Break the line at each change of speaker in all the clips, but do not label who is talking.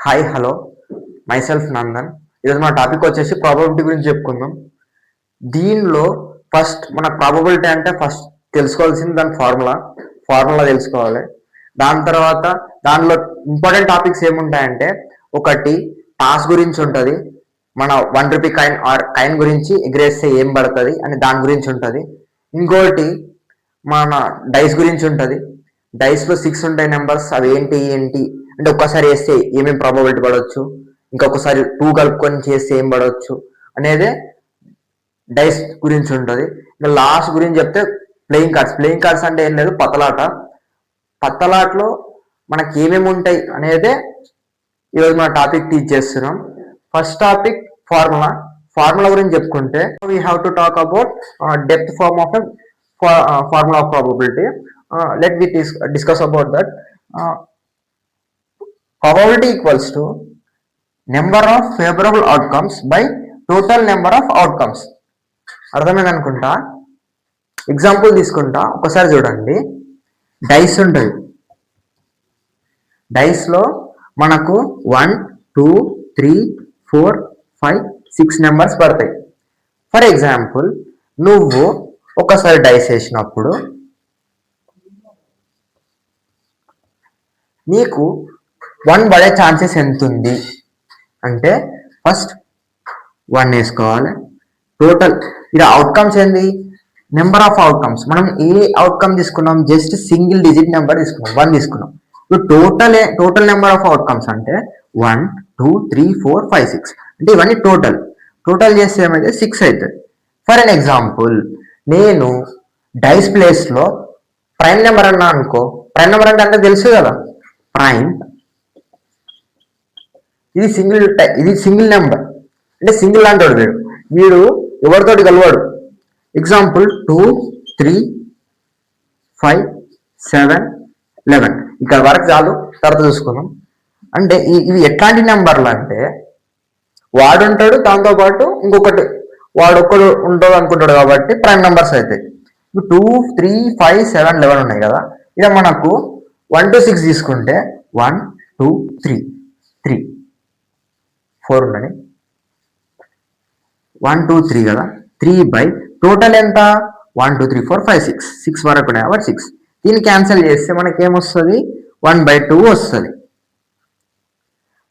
Hi hello myself Nandan. ఈరోజు మన topic వచ్చేసి ప్రాబబిలిటీ గురించి చెప్పుకుందాం. దీనిలో ఫస్ట్ మన ప్రాబబిలిటీ అంటే ఫస్ట్ తెలుసుకోవాల్సింది దాని ఫార్ములా తెలుసుకోవాలి. దాని తర్వాత దానిలో ఇంపార్టెంట్ టాపిక్స్ ఏముంటాయంటే, ఒకటి టాస్ గురించి ఉంటుంది, మన ₹1 కాయిన్ ఆర్ కాయిన్ గురించి ఎగరేస్తే ఏం పడుతుంది అని దాని గురించి ఉంటుంది. ఇంకోటి మన డైస్ గురించి ఉంటుంది. డైస్లో 6 ఉంటాయి నెంబర్స్, అవి ఏంటి అంటే ఒక్కసారి వేస్తే ఏమేమి ప్రాబబిలిటీ పడవచ్చు, ఇంకొకసారి 2 కలుపుకొని చేస్తే ఏం పడవచ్చు అనేది డైస్ గురించి ఉంటుంది. ఇంకా లాస్ట్ గురించి చెప్తే ప్లేయింగ్ కార్డ్స్ అంటే ఏం లేదు, పత్తలాటలో మనకి ఏమేమి ఉంటాయి అనేదే ఈరోజు మన టాపిక్ టీచ్ చేస్తున్నాం. ఫస్ట్ టాపిక్ ఫార్ములా గురించి చెప్పుకుంటే, we have to talk about depth form of formula of probability. Let me discuss about that. Probability equals to number of favorable outcomes by total number of outcomes. అర్థమైంది అనుకుంటా. Example తీసుకుంటా, ఒకసారి చూడండి. Dice ఉంటుంది. డైస్లో మనకు 1, 2, 3, 4, 5, 6 numbers పడతాయి. For example, నువ్వు ఒకసారి డైస్ వేసినప్పుడు నీకు 1 పడే ఛాన్సెస్ ఎంత ఉంది అంటే, ఫస్ట్ 1 వేసుకోవాలి. టోటల్ ఇక్కడ అవుట్కమ్స్ ఏంది, నెంబర్ ఆఫ్ అవుట్కమ్స్. మనం ఏ అవుట్కమ్ తీసుకున్నాం, జస్ట్ సింగిల్ డిజిట్ నెంబర్ తీసుకున్నాం, 1 తీసుకున్నాం. ఇప్పుడు టోటల్ నెంబర్ ఆఫ్ అవుట్కమ్స్ అంటే 1, 2, 3, 4, 5, 6 అంటే ఇవన్నీ టోటల్ చేస్తే ఏమైతే 6 అవుతుంది. ఫర్ అన్ ఎగ్జాంపుల్, నేను డైస్ ప్లేస్లో ప్రైమ్ నెంబర్ అన్నా అనుకో. ప్రైమ్ నెంబర్ అంటే తెలుసు కదా, ప్రైమ్ ఇది సింగిల్ నెంబర్ అంటే సింగిల్ అంటాడు వీడు ఎవరితోటి కలవాడు. ఎగ్జాంపుల్ 2, 3, 5, 7, 11 ఇక్కడ వరకు చాలు, తర్వాత చూసుకుందాం. అంటే ఇవి ఎట్లాంటి నెంబర్లు అంటే, వాడు ఉంటాడు, దాంతోపాటు ఇంకొకటి వాడు ఒక్కడు ఉంటాడు అనుకుంటాడు, కాబట్టి ప్రైమ్ నెంబర్స్ అవుతాయి. 2, 3, 5, 7, 11 ఉన్నాయి కదా. ఇక మనకు 1 to 6 తీసుకుంటే 1, 2, 3 4 ఉన్నాయి. 1, 2, 3 కదా. 3 బై టోటల్ ఎంత, 1, 2, 3, 4, 5, 6 వరకు ఉన్నాయి కాబట్టి 6. దీన్ని క్యాన్సిల్ చేస్తే మనకి ఏమొస్తుంది, 1/2 వస్తుంది.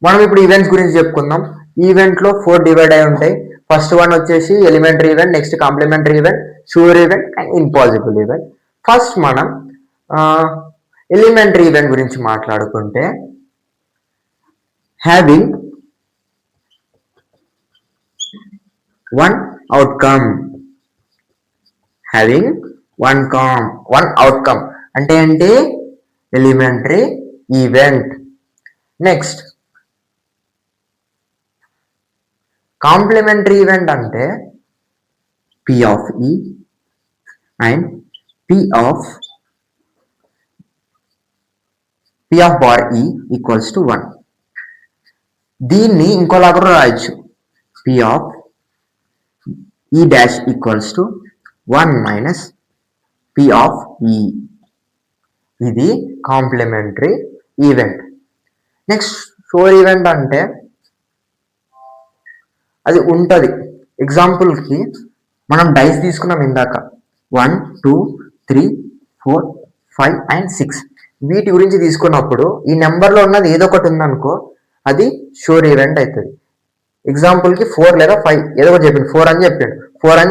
మనం ఇప్పుడు ఈవెంట్స్ గురించి చెప్పుకుందాం. ఈవెంట్లో 4 డివైడ్ అయి ఉంటాయి. ఫస్ట్ వన్ వచ్చేసి elementary event, next complementary event, sure event and impossible event. First మనం ఎలిమెంటరీ ఈవెంట్ గురించి మాట్లాడుకుంటే, హ్యావింగ్ వన్ అవుట్కమ్ అంటే elementary event. Next complementary event అంటే P of E అండ్ P of bar E equals to 1. దీన్ని ఇంకోలాగా రాయొచ్చు, P of E dash equals to 1 minus P of E. ఇది complementary event. Next sure event అంటే అది ఉంటుంది. ఎగ్జాంపుల్కి మనం డైస్ తీసుకున్నాం ఇందాక, 1, 2, 3, 4, 5 అండ్ 6 వీటి గురించి తీసుకున్నప్పుడు ఈ నెంబర్లో ఉన్నది ఏదో ఒకటి ఉందనుకో, అది షూర్ ఈవెంట్ అవుతుంది. ఎగ్జాంపుల్కి 4 లేదా 5 ఏదో ఒకటి చెప్పిండు, 4 అని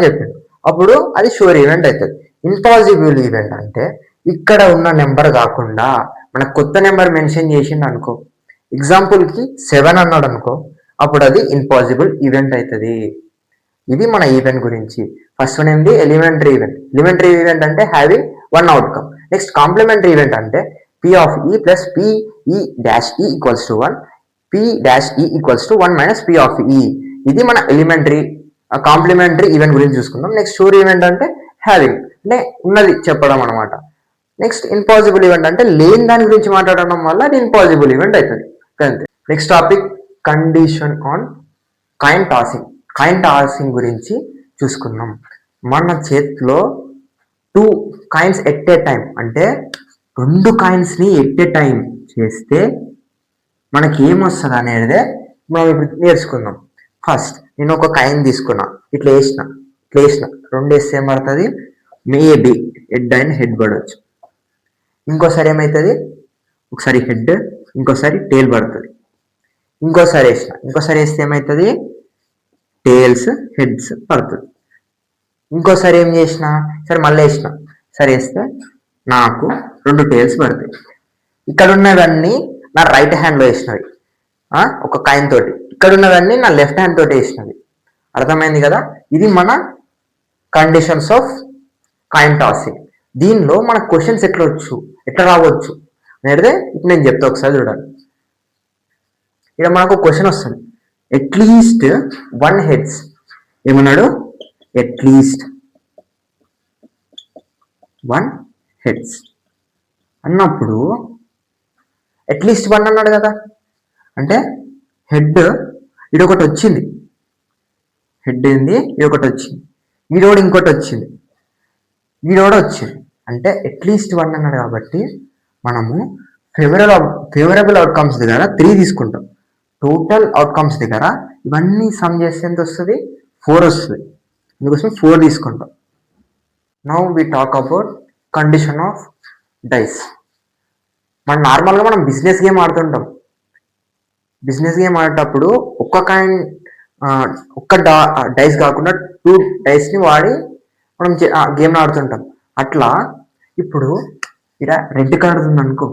చెప్పిండు, అప్పుడు అది షూర్ ఈవెంట్ అవుతుంది. ఇంపాసిబుల్ ఈవెంట్ అంటే ఇక్కడ ఉన్న నెంబర్ కాకుండా మన కొత్త నెంబర్ మెన్షన్ చేసిండు అనుకో. ఎగ్జాంపుల్కి 7 అన్నాడు అనుకో, అప్పుడు అది ఇంపాసిబుల్ ఈవెంట్ అవుతుంది. ఇది మన ఈవెంట్ గురించి. ఫస్ట్ వన్ ఏంటి, ఎలిమెంటరీ ఈవెంట్ అంటే having one outcome. Next complementary event అంటే P of E plus PE dash E equals to 1, P dash E equals to 1 minus P of E. ఇది మన complementary event గురించి చూసుకుందాం. Next sure event అంటే having అంటే ఉన్నది చెప్పడం అనమాట. నెక్స్ట్ ఇంపాసిబుల్ ఈవెంట్ అంటే లేని దాని గురించి మాట్లాడడం వల్ల అది ఇంపాసిబుల్ ఈవెంట్ అవుతుంది. అంతే. Next topic condition on coin tossing గురించి చూసుకుందాం. మన చేతిలో 2 కాయిన్స్ ఎట్ ఏ టైం అంటే 2 కాయిన్స్ని ఎట్ ఏ టైం చేస్తే మనకి ఏమొస్తుంది అనేది మనం ఇప్పుడు నేర్చుకుందాం. ఫస్ట్ నేను ఒక కాయిన్ తీసుకున్నా, ఇట్లా వేసిన 2 వేస్తే ఏం పడుతుంది, మేబీ హెడ్ అండ్ హెడ్ పడవచ్చు. ఇంకోసారి ఏమవుతుంది, ఒకసారి హెడ్ ఇంకోసారి టేల్ పడుతుంది. ఇంకోసారి వేస్తే ఏమవుతుంది, టేల్స్ హెడ్స్ పడుతుంది. ఇంకోసారి ఏం చేసిన, సరే మళ్ళీ సరే వేస్తే నాకు 2 టేల్స్ పడతాయి. ఇక్కడ ఉన్నవన్నీ నా రైట్ హ్యాండ్లో వేసినవి ఒక కాయిన్ తోటి, ఇక్కడ ఉన్నవన్నీ నా లెఫ్ట్ హ్యాండ్ తోటి వేసినవి. అర్థమైంది కదా. ఇది మన కండిషన్స్ ఆఫ్ కాయిన్ టాసింగ్. దీనిలో మన క్వశ్చన్స్ ఎట్లా రావచ్చు అనేది ఇప్పుడు నేను చెప్తా, ఒకసారి చూడండి. ఇక్కడ మనకు క్వశ్చన్ వస్తుంది, అట్లీస్ట్ 1 హెడ్స్. ఏమన్నాడు, అట్లీస్ట్ 1 హెడ్స్ అన్నప్పుడు అట్లీస్ట్ 1 అన్నాడు కదా, అంటే హెడ్ ఇదొకటి వచ్చింది, హెడ్ ఏంది ఇదొకటి వచ్చింది, ఈడోడు ఇంకోటి వచ్చింది, ఈడోడు వచ్చింది, అంటే అట్లీస్ట్ 1 అన్నాడు. కాబట్టి మనము ఫేవరబుల్ అవుట్కమ్స్ దగ్గర 3 తీసుకుంటాం. టోటల్ అవుట్కమ్స్ దగ్గర ఇవన్నీ సమ్ చేస్తే ఎంత వస్తుంది, 4 వస్తుంది. అందుకోసం 4 తీసుకుంటాం. Now we talk about condition of dice. నార్మల్గా మనం బిజినెస్ గేమ్ ఆడుతుంటాం. బిజినెస్ గేమ్ ఆడేటప్పుడు ఒక్క కాయిన్ ఒక్క డైస్ కాకుండా 2 డైస్ని వాడి మనం గేమ్ ఆడుతుంటాం. అట్లా ఇప్పుడు ఇక్కడ రెడ్ కలర్ ఉంది అనుకో,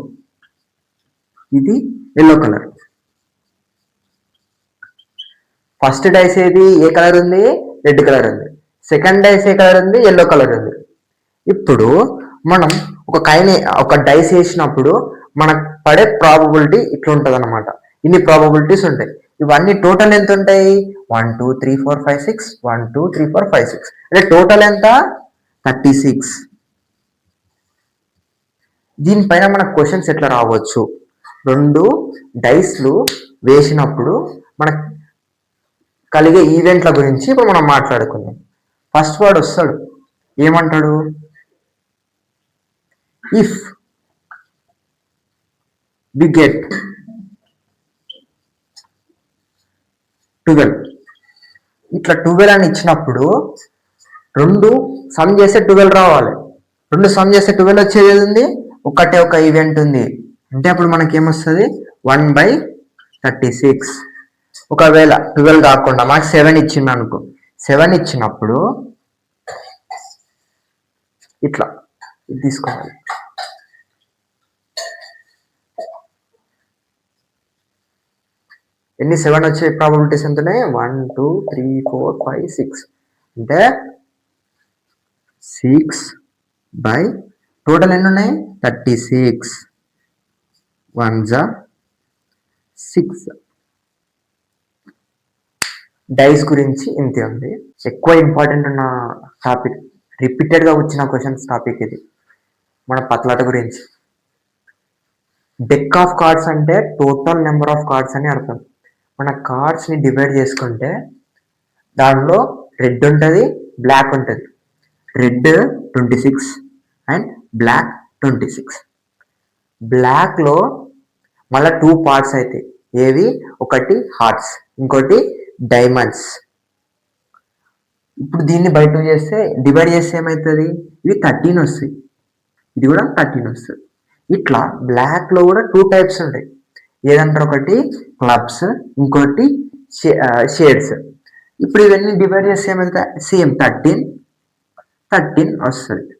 ఇది ఎల్లో కలర్. ఫస్ట్ డైస్ ఏది ఏ కలర్ ఉంది, రెడ్ కలర్ ఉంది. సెకండ్ డైస్ ఏ కలర్ ఉంది, ఎల్లో కలర్ ఉంది. ఇప్పుడు మనం ఒక డైస్ వేసినప్పుడు మనకు పడే ప్రాబబిలిటీ ఇట్లా ఉంటుంది అనమాట. ఇన్ని ప్రాబబిలిటీస్ ఉంటాయి. ఇవన్నీ టోటల్ ఎంత ఉంటాయి, 1 2 3 4 5 6, 1 2 3 4 5 6, అంటే టోటల్ ఎంత, 36. దీనిపైన మన క్వశ్చన్స్ ఎట్లా రావచ్చు, 2 డైస్లు వేసినప్పుడు మనకు కలిగే ఈవెంట్ల గురించి ఇప్పుడు మనం మాట్లాడుకుందాం. ఫస్ట్ వాడు వస్తాడు, ఏమంటాడు, ఇఫ్ వి గెట్ 12, ఇట్లా 12 అని ఇచ్చినప్పుడు 2 సమ్ చేస్తే 12 రావాలి. 2 సమ్ చేస్తే 12 వచ్చేది ఉంది, ఒకటే ఒక ఈవెంట్ ఉంది, అంటే అప్పుడు మనకి ఏమొస్తుంది, 1/36. ఒకవేళ 12 కాకుండా మనకు 7 ఇచ్చింది అనుకో, 7 ఇచ్చినప్పుడు ఇట్లా ఇది తీసుకోవాలి. ఎన్ని 7 వచ్చే ప్రాబబిలిటీస్ ఎంత ఉన్నాయి, 1 2 3 4 5 6, అంటే 6 బై టోటల్ ఎన్ని ఉన్నాయి, 36. 1 జా 6. డైస్ గురించి ఇంతే ఉంది. ఎక్కువ ఇంపార్టెంట్ ఉన్న టాపిక్, రిపీటెడ్గా వచ్చిన క్వశ్చన్స్ టాపిక్ ఇది, మన పత్లాట గురించి. డెక్ ఆఫ్ కార్డ్స్ అంటే టోటల్ నెంబర్ ఆఫ్ కార్డ్స్ అని అర్థం. మన కార్డ్స్ని డివైడ్ చేసుకుంటే దానిలో రెడ్ ఉంటుంది, బ్లాక్ ఉంటుంది. Red 26 and black 26. బ్లాక్లో మళ్ళీ 2 పార్ట్స్ అవుతాయి. ఏవి, ఒకటి హార్ట్స్, ఇంకోటి డైమండ్స్. ఇప్పుడు దీన్ని బయట డివైడ్ చేస్తే ఏమవుతుంది, ఇవి 13 వస్తాయి, ఇది కూడా 13 వస్తుంది. ఇట్లా బ్లాక్లో కూడా 2 టైప్స్ ఉంటాయి. ఏదంటారు, ఒకటి క్లబ్స్, ఇంకోటి షేడ్స్. ఇప్పుడు ఇవన్నీ డివైడ్ చేస్తే ఏమవుతుంది, సేమ్ 13 వస్తుంది.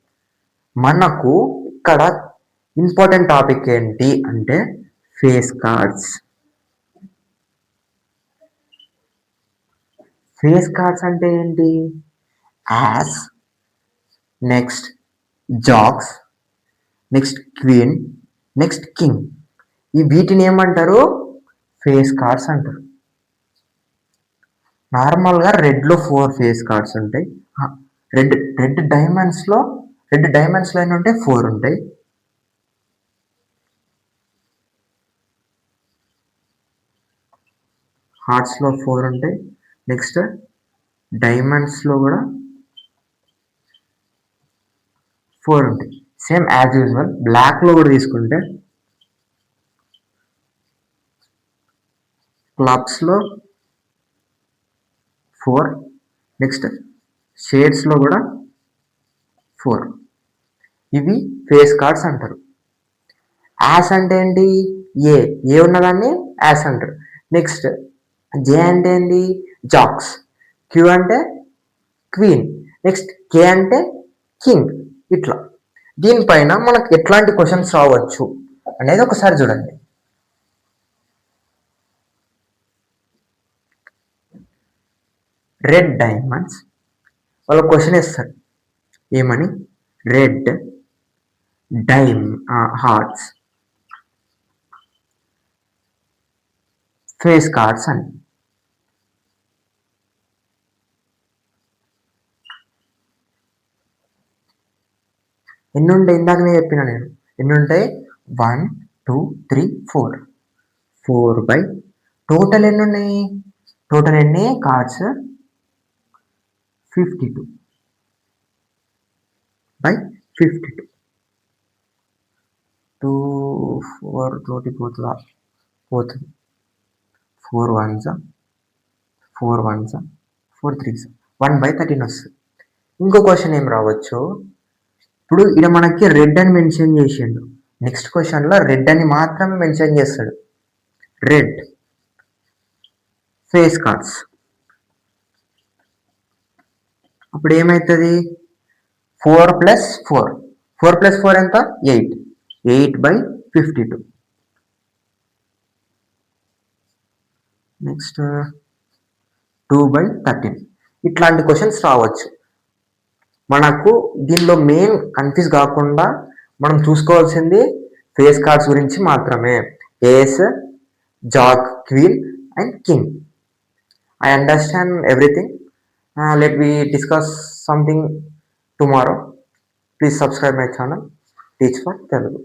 మనకు ఇక్కడ ఇంపార్టెంట్ టాపిక్ ఏంటి అంటే ఫేస్ కార్డ్స్. ఫేస్ కార్డ్స్ అంటే ఏంటి, ace, next jacks, next queen, next king. ఈ వీటిని ఏమంటారు, ఫేస్ కార్డ్స్ అంటారు. నార్మల్గా రెడ్లో 4 ఫేస్ కార్డ్స్ ఉంటాయి. రెడ్ డైమండ్స్లో ఎన్ని ఉంటాయి, 4 ఉంటాయి. హార్ట్స్లో 4 ఉంటాయి. నెక్స్ట్ డైమండ్స్లో కూడా 4 ఉంటాయి. సేమ్ యాజ్ యూజువల్ బ్లాక్లో కూడా తీసుకుంటే క్లబ్స్లో 4, నెక్స్ట్ షేడ్స్లో కూడా 4. ఇవి ఫేస్ కార్డ్స్ అంటారు. యాస్ అంటే ఏంటి? ఏ ఉన్నదాన్ని యాస్ అంటారు. నెక్స్ట్ జే అంటే ఏంటి? జాక్స్. క్యూ అంటే క్వీన్. నెక్స్ట్ కే అంటే కింగ్. ఇట్లా దీనిపైన మనకు ఎట్లాంటి క్వశ్చన్స్ రావచ్చు అనేది ఒకసారి చూడండి. రెడ్ డైమండ్స్ వాళ్ళ క్వశ్చన్ ఇస్తారు ఏమని? రెడ్ హార్ట్స్ ఫేస్ కార్డ్స్ అని. ఎన్ని ఉంటాయి? ఇందాకనే చెప్పిన నేను ఎన్ని ఉంటాయి? 1 2 3 4. 4 బై టోటల్ ఎన్ని ఉన్నాయి? టోటల్ ఎన్ని కార్డ్స్? 52 బై 52. 2 4 తోటి పోతుంది. 4 1s 4 1s 4 3s 1/13 వస్తుంది. ఇంకో క్వశ్చన్ ఏం రావచ్చు? ఇప్పుడు ఇక్కడ మనకి రెడ్ అని మెన్షన్ చేసిండు. నెక్స్ట్ క్వశ్చన్లో రెడ్ అని మాత్రమే మెన్షన్ చేస్తాడు. Red face cards. అప్పుడు ఏమవుతుంది? 4 + 4. 4 + 4 ఎంత? 8. 8/52. నెక్స్ట్ 2/13. ఇట్లాంటి క్వశ్చన్స్ రావచ్చు. మనకు దీనిలో మెయిన్ కన్ఫ్యూజ్ కాకుండా మనం చూసుకోవాల్సింది ఫేస్ కార్డ్స్ గురించి మాత్రమే. Ace, jack, queen and king. I understand everything. Let me discuss something tomorrow. Please subscribe my channel. Teach for Telugu.